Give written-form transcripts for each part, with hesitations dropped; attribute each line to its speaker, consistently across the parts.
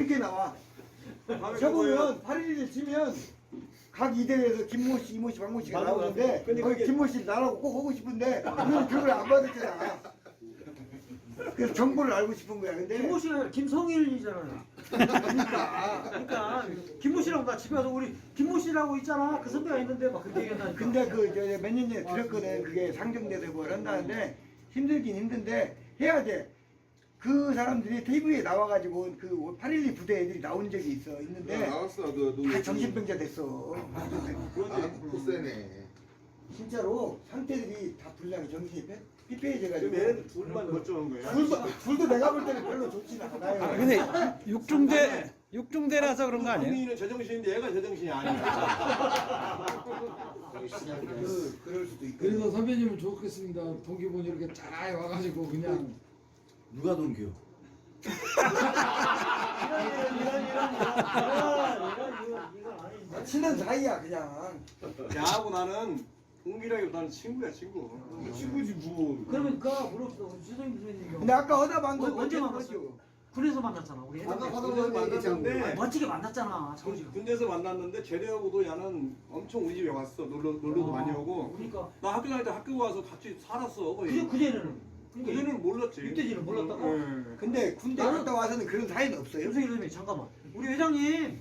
Speaker 1: 이렇게 나와. 저보면 8.11을 치면 각 이대에서 김모 씨, 이모 씨, 박모 씨가 나오는데 거기 김모 씨 나라고 꼭 오고 싶은데 우리는 그걸 안 받았잖아. 그래서 정보를 알고 싶은 거야. 근데
Speaker 2: 김모 씨가 김성일이잖아요. 그러니까 김모 씨라고 나 집에 가서 우리 김모 씨라고 있잖아. 그 선배가 있는데 막 그렇게 얘기한다니까.
Speaker 1: 근데 그 몇 년 전에 들었거든. 그게 상정돼서 뭘 한다는데 힘들긴 힘든데 해야 돼. 그 사람들이 TV에 나와가지고 그 8.12 부대 애들이 나온 적이 있는데
Speaker 3: 나왔어.
Speaker 1: 다 정신병자 됐어.
Speaker 3: 그렇지. 세네.
Speaker 1: 진짜로 상태들이 다 불량이 정신이 피폐해져가지고.
Speaker 4: 얘는 둘만 멀쩡한 거야.
Speaker 1: 둘도 내가 볼 때는 별로 좋진 않아요.
Speaker 5: 아, 근데 육중대라서 그런 거 아니에요?
Speaker 4: 국민은 제정신인데 얘가 제정신이 아니야.
Speaker 1: 그럴 수도 있고.
Speaker 6: 그래서 선배님은 좋겠습니다. 동기분이 이렇게 잘 와가지고 그냥
Speaker 7: 누가 동기요?
Speaker 1: 친한 사이야 그냥.
Speaker 4: 야하고 나는 동기라기보다는 친구야 친구. 친구지 뭐.
Speaker 2: 그러니까 물어봅시다. 우리 최성임 선생님.
Speaker 1: 근데 아까 하다 본 거
Speaker 2: 언제 만났어요? 군에서 만났잖아. 우리
Speaker 4: 군대에서 만났는데
Speaker 2: 멋지게 만났잖아.
Speaker 4: 군대에서 만났는데 제대하고도 야는 엄청 우리 집에 왔어. 놀러도 많이 오고.
Speaker 2: 그러니까
Speaker 4: 나 학교 다닐 때 학교 와서 같이 살았어 거의.
Speaker 2: 그제는
Speaker 4: 그전에는 몰랐지.
Speaker 2: 육대지는 몰랐다가.
Speaker 1: 근데 군대 갔다 와서는 그런 사이는 없어요.
Speaker 2: 김성일 선생님 잠깐만. 우리 회장님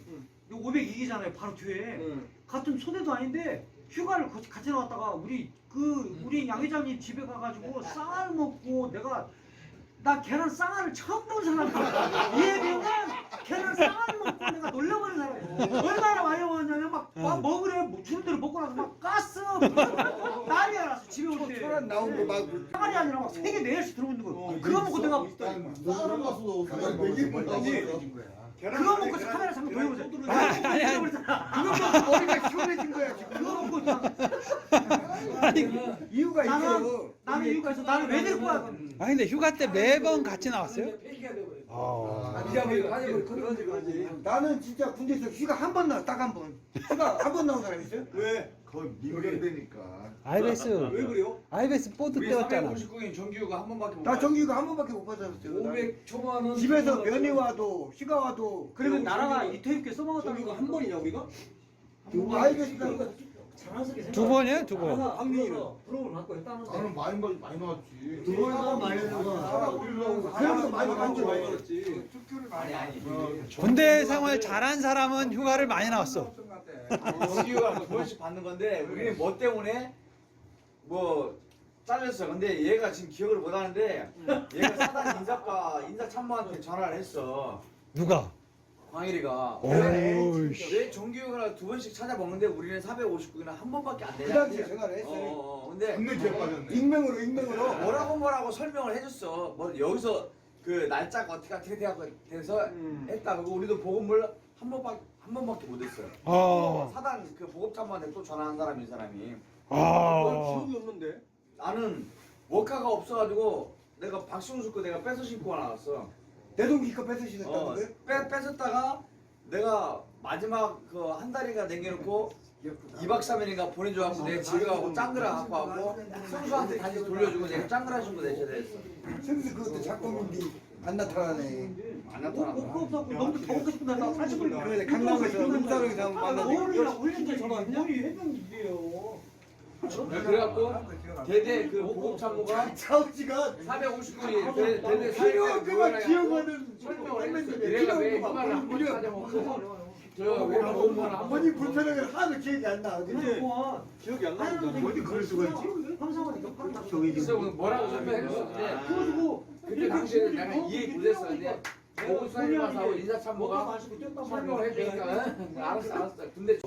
Speaker 2: 요 502기잖아요. 바로 뒤에. 같은 소대도 아닌데 휴가를 같이 나왔다가 우리 양 회장님 집에 가가지고 쌍알 먹고 나 계란 쌍알을 처음 본 사람이야. 이해되면 계란 쌍알 먹고 내가 놀려버린 사람이야. 얼마나 많이 먹었냐면 막 먹으래 주는 대로 먹고 나서 막 가스 난리가 났어. 집에 올 때.
Speaker 1: 초란 나온 거 막.
Speaker 2: 쌍알이 아니라 막 3개 4개씩 들어있는 거. 그거 먹고 내가
Speaker 3: 싸우러 갔어.
Speaker 2: 그거 먹고 카메라 잠깐 돌려보세요.
Speaker 1: 그거 머리가 시원해진 거야 지금.
Speaker 2: 그거 먹고
Speaker 1: 이유가 있어.
Speaker 2: 나는 이유가 있어. 나는 왜 데리고 와?
Speaker 5: 아 근데 휴가 때 매번 같이 나왔어요?
Speaker 1: 나는 진짜 군대에서 휴가 한 번 나와 딱 한 번. 휴가 한 번 나온 사람 있어요?
Speaker 4: 왜?
Speaker 3: 거의 민간되니까.
Speaker 5: IBS
Speaker 4: 왜 그래요?
Speaker 5: IBS 보드
Speaker 6: 우리
Speaker 5: 때였잖아.
Speaker 6: 359인 정규가 한 번밖에 못
Speaker 1: 나 정규가 한 번밖에 못 받았어요.
Speaker 6: 500 초반은
Speaker 1: 집에서 면회 와도 휴가 와도.
Speaker 2: 그러면 나라가 이태육께 써먹었다는
Speaker 4: 저기가
Speaker 2: 거
Speaker 4: 한 번이냐 우리가?
Speaker 1: 알겠습니다.
Speaker 5: 두 번이에요? 두 번.
Speaker 4: 황민이는?
Speaker 2: 부러움을 받고 했다는데.
Speaker 3: 나는 많이 나왔지.
Speaker 1: 두 번이나 많이 나온 그래서 많이 간줄
Speaker 4: 많이
Speaker 1: 알고.
Speaker 4: 받았지.
Speaker 5: 군대 생활 잘한 사람은 휴가를 많이 나왔어.
Speaker 7: 정규가 두 번씩 받는 건데 우리는 뭐 때문에 뭐 잘렸어. 근데 얘가 지금 기억을 못 하는데 얘가 사단 인사 참모한테 전화를 했어.
Speaker 5: 누가?
Speaker 7: 광일이가.
Speaker 5: 오이씨.
Speaker 7: 내 정규가 두 번씩 찾아먹는데 우리는 459는 한 번밖에 안
Speaker 1: 그
Speaker 7: 되냐.
Speaker 1: 당시에 전화를 했어요.
Speaker 7: 근데
Speaker 3: 겁내 기억 빠졌네.
Speaker 1: 익명으로.
Speaker 7: 뭐라고 설명을 해줬어. 뭐 여기서 그 날짜가 어떻게 돼서 했다. 그리고 우리도 보급을 한 번밖에 못 했어요. 사단 그 보급참모한테 또 전화한 사람이 이 사람이.
Speaker 4: 기억이 없는데.
Speaker 7: 나는 워카가 없어가지고 내가 박승수 거 내가 뺏어 신고 나왔어.
Speaker 1: 내 동기가 뺏으시겠다는 거예요?
Speaker 7: 뺏었다가 내가 마지막 그 한 달인가 남겨놓고 2박 3일인가 보내줘갖고 내가 집에 가고 짱그라 갖고 왔고 승수한테 다시 돌려주고 내가 짱그라 신고 내셔야 됐어.
Speaker 1: 승수 그것도 작품인데 안 나타나네.
Speaker 7: 안 나타나.
Speaker 2: 먹고 없었고 너무 더 먹고 싶은데 나 사실
Speaker 1: 그래 강남에서 rum사롱에서 한번 만났는데.
Speaker 2: 머리랑 올린데 전화했냐? 머리 해병이에요.
Speaker 7: 그래갖고 대대 그 보급참모가
Speaker 1: 차우지가
Speaker 7: 459이 대대
Speaker 1: 필요한 그만 기억하는
Speaker 7: 설명을 했어. 내가 왜 휴가를 한 번 찾아먹고 저왜 보험을 한
Speaker 1: 본인 불편하게 하도 기억이 안 나.
Speaker 2: 근데
Speaker 4: 기억이 안 나는데.
Speaker 1: 어디 그럴 수가 있지?
Speaker 2: 황상원이가
Speaker 7: 그래서 뭐라고 설명했었는데 그때 당시에는 내가 이해 못했었는데 보급사님하고 인사참모가 설명을 해주니까 알았어. 근데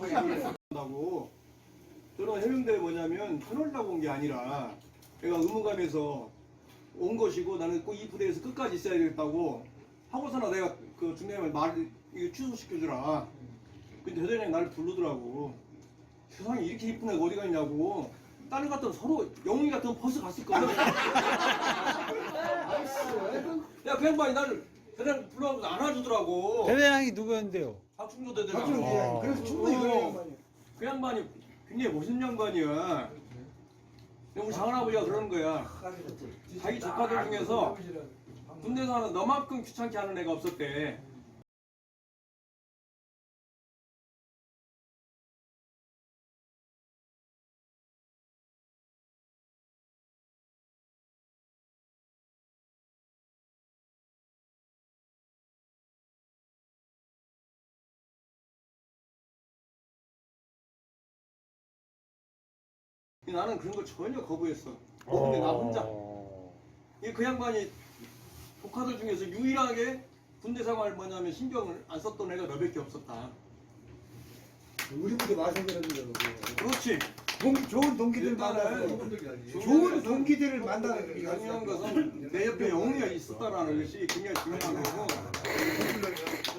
Speaker 4: 한다고. 저는 해병대 뭐냐면 편하려고 온 게 아니라 내가 의무감에서 온 것이고 나는 꼭 이 부대에서 끝까지 있어야 되겠다고 하고서나 내가 그 중대장을 이거 취소시켜주라. 근데 대대장이 나를 부르더라고. 세상에 이렇게 이쁜 애가 어디가 있냐고. 딸 같은 서로 영웅이 같은 벌써 갔을 거야. 야 그 양반이 나를 대대장 불러가지고 안아주더라고.
Speaker 5: 대대장이 누구였는데요?
Speaker 4: 박충조 대대장.
Speaker 1: 박준호 그래서 충분히 그런 양반이야.
Speaker 4: 그 양반이 굉장히 멋있는 양반이야. 근데 우리 장할아버지가 그러는 거야. 자기 조카들 중에서 군대에서 하는 너만큼 귀찮게 하는 애가 없었대. 나는 그런 걸 전혀 거부했어. 근데 나 혼자. 그 양반이 조카들 중에서 유일하게 군대 생활 뭐냐면 신경을 안 썼던 애가 너밖에 없었다.
Speaker 1: 우리 부대 마찬가지로
Speaker 4: 그렇지.
Speaker 1: 좋은 동기들 만나서 좋은 동기들을 만나는 게
Speaker 4: 중요한 것은 내 옆에 영웅이가 있었다라는 것이 굉장히 중요한 거고.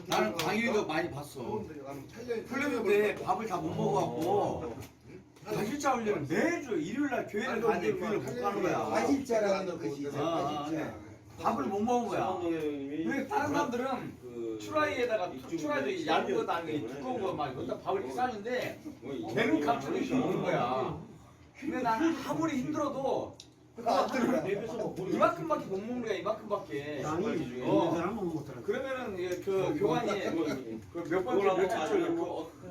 Speaker 7: 나는 강의도 많이 봤어. 훈련인데 밥을 다 못 먹어갖고 가실자 훈련을 매주 일요일날 교회를 가는데 교회를 못 가는 거야.
Speaker 1: 아질자라는 것이 있어.
Speaker 7: 아,
Speaker 1: 아질자.
Speaker 7: 밥을 못 먹은 거야. 왜 다른 사람들은 추라이에다가 추라이도 얇은 것도 아니고 두꺼운 거막 여기다 밥을 이렇게 싸는데 걔는 감춰서 먹는 거야. 근데 나는 아무리 힘들어도 이만큼밖에 못 먹는 거야. 이만큼밖에. 그러면은 그 교관이 그몇 번째 며칠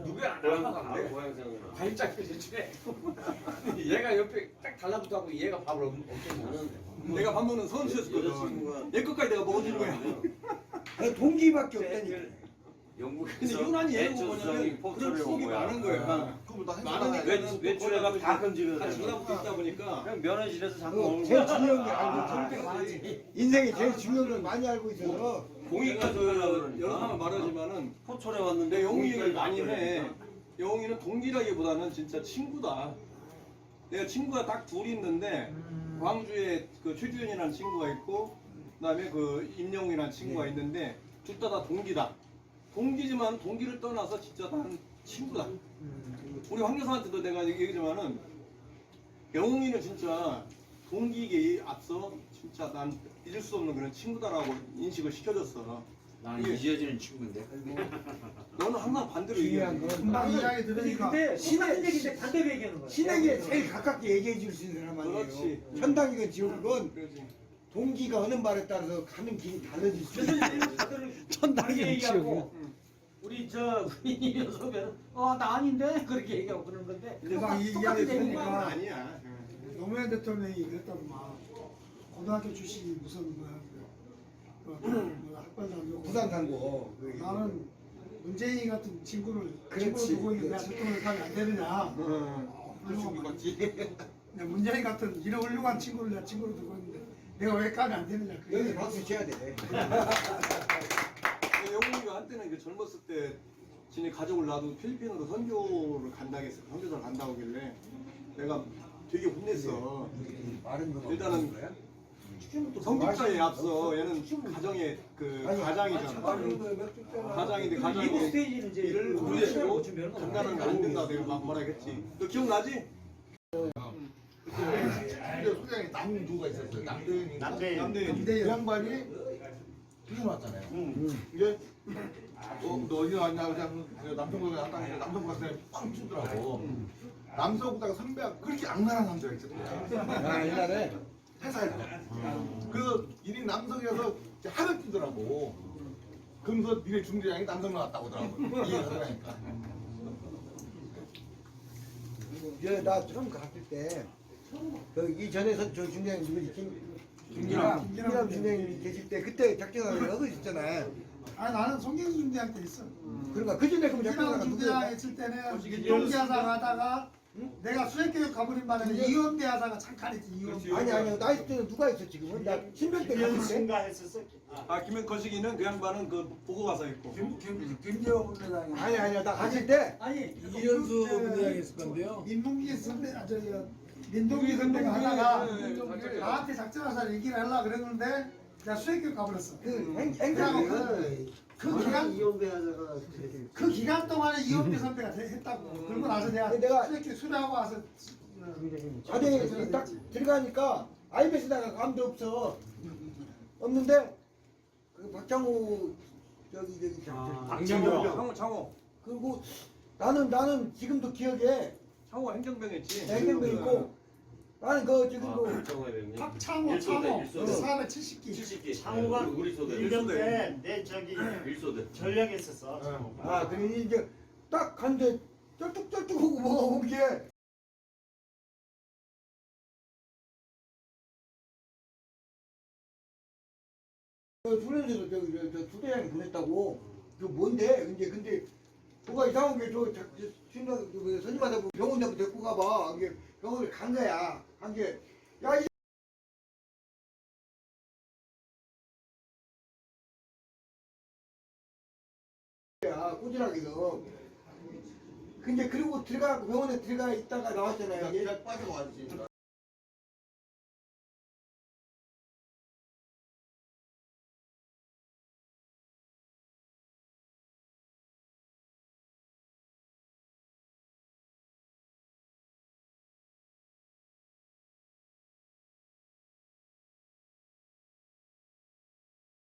Speaker 7: 누구야 안 나가는데 발짝 대신에 얘가 옆에 딱 달라붙어갖고 얘가 밥을 엄청 먹었는데.
Speaker 4: 내가 밥 먹는 선수였거든. 얘 끝까지 내가 먹어주는 거야.
Speaker 1: 동기밖에 없다니까.
Speaker 4: 근데 유난히 얘가 뭐냐면 그런 추억이 많은 거야. 많으니까
Speaker 8: 외출해가 가끔씩은
Speaker 4: 같이 전화부터 있다 보니까
Speaker 8: 그냥 면허실에서 잠깐
Speaker 1: 그 제일 중요한 게 알고 있어. 인생에 제일 중요한 걸 많이 알고 있어서
Speaker 4: 공익가 여러 사람 말하지만은
Speaker 8: 포철에
Speaker 4: 내
Speaker 8: 왔는데
Speaker 4: 영웅이 얘기를 많이 해. 영웅이는 동기라기보다는 진짜 친구다. 내가 친구가 딱 둘이 있는데 광주에 그 최주현이라는 친구가 있고 그다음에 그 임영웅이라는 친구가 있는데 둘 다 동기다. 동기지만 동기를 떠나서 진짜 난 친구다. 우리 황 여사한테도 내가 얘기하지만은 영웅이는 진짜 동기에 앞서 진짜 난 잊을 수 없는 그런 친구다라고 인식을 시켜줬어.
Speaker 7: 나는 잊어지는 친구인데.
Speaker 4: 너는 항상 반대로
Speaker 1: 중요한
Speaker 4: 얘기해.
Speaker 1: 건
Speaker 6: 금방 이야기 들으니까
Speaker 2: 근데 똑같은 얘기인데 반대로 얘기하는 거야.
Speaker 1: 신에게 제일 가깝게 얘기해 줄 수 있는 사람 아니에요.
Speaker 4: 그렇지.
Speaker 1: 천당이건 지옥이건
Speaker 4: 그러지.
Speaker 1: 동기가 어느 말에 따라서 가는 길이 달라질 수 있어요.
Speaker 5: 천당이 지옥이야.
Speaker 2: 우리 우리 녀석은 나 아닌데 그렇게 얘기하고 그러는 건데
Speaker 6: 내가 이
Speaker 2: 똑같은
Speaker 6: 이야기
Speaker 2: 얘기인
Speaker 6: 들으니까
Speaker 2: 거야.
Speaker 4: 아니야.
Speaker 6: 노무현 대통령이 그랬더만 고등학교 출신이 무슨 학벌상
Speaker 1: 부산 산고.
Speaker 6: 나는 문재인 같은 친구를
Speaker 1: 그렇지,
Speaker 6: 두고 있는데
Speaker 1: 그렇지.
Speaker 6: 대통령을 하면 안 되느냐. 훌륭한 거지. 문재인 같은 이런 훌륭한 친구를 내가 친구로 두고 있는데 내가 왜 가면 안 되느냐. 그
Speaker 1: 여기
Speaker 6: 얘기를
Speaker 1: 박수 쳐야 돼.
Speaker 4: 영웅이가 한때는 젊었을 때 지네 가족을 놔두고 필리핀으로 선교를 간다고 했어. 선교사를 간다고 하길래 내가 되게 혼냈어. 일단은 성직자에 앞서 얘는 가정의 그 가장이잖아. 가장인데
Speaker 2: 미국
Speaker 4: 가장이
Speaker 2: 스테이지는 이제
Speaker 4: 일을
Speaker 2: 우리
Speaker 4: 후려치고
Speaker 2: 주면
Speaker 4: 간다는 게 안 된다 내가 막 뭐라 했지. 너 기억나지?
Speaker 3: 근데 소장이 남 누가 있었어요. 남대인인가?
Speaker 4: 남대인.
Speaker 3: 그 양반이 퇴근 왔잖아요. 이게 너 어디 왔냐 그냥 남성국에 갔다 왔는데 남성국 갔을 때빵 치더라고. 남성국다가 선배가 그렇게 악랄한 남자가 있었대요.
Speaker 1: 옛날에
Speaker 3: 회사에서. 그래서 1인 남성이어서 하루 뛰더라고. 그러면서 니네 중대장이 남성 나왔다고 하더라고. 이해하더라니까.
Speaker 1: 나 처음 갔을 때 이 전에서 저 중대장님 누구지? 김기남 중대장님이 계실 때 그때 작전을 하고 있었잖아요.
Speaker 6: 나는 송경수 중대장 때 있어.
Speaker 1: 그러니까 그 전에 그럼
Speaker 6: 김기남
Speaker 1: 작전을
Speaker 6: 중대장 있을 때는 동기하사 가다가 내가 수행교육 가버린 바람에 이원대 하사가 창칼했지. 이원대.
Speaker 1: 아니 나 있을 때는 누가 있어 지금은? 나 신병 때 갔을 때.
Speaker 4: 김현거식이는 그 양반은 그 보고 가서 했고.
Speaker 6: 김재호 분대장이.
Speaker 1: 아니야 나 갔을 때
Speaker 2: 아니
Speaker 6: 이현수 분대장이 있을 건데요. 민동기 선배 민동기 선배가 하다가 나한테 작전하사 얘기를 하려고 그랬는데 내가 수행교육 가버렸어.
Speaker 1: 그
Speaker 6: 행정을 그 기간 그 기간 동안에 이원대 선배가 했다고. 그러고 나서 내가 수행교육 수료하고 와서
Speaker 1: 자대에 딱 들어가니까 IBS다가 아무도 없는데 그 박장호 저기
Speaker 4: 창호.
Speaker 1: 그리고 나는 지금도 기억에
Speaker 4: 창호가 행정병 했지.
Speaker 1: 행정병 있고 나는 그 지금
Speaker 6: 박창호 470기
Speaker 8: 70기
Speaker 9: 창호가
Speaker 8: 우리 소대
Speaker 9: 일병 때내 저기
Speaker 8: 일소대
Speaker 9: 전략에 있었어.
Speaker 1: 그래 이제 딱 갔는데 쩔뚝쩔뚝하고 뭐가 온 게 훈련소도 저 주대장이 보냈다고 그 뭔데 근데 뭐가 이상한 게저 선임하다 병원 좀 데리고 가봐. 이게 병원을 간 거야. 간 게 야 이 야 꾸준하게도. 근데 그리고 병원에 들어가 있다가 나왔잖아요.
Speaker 3: 내가 빠져가지.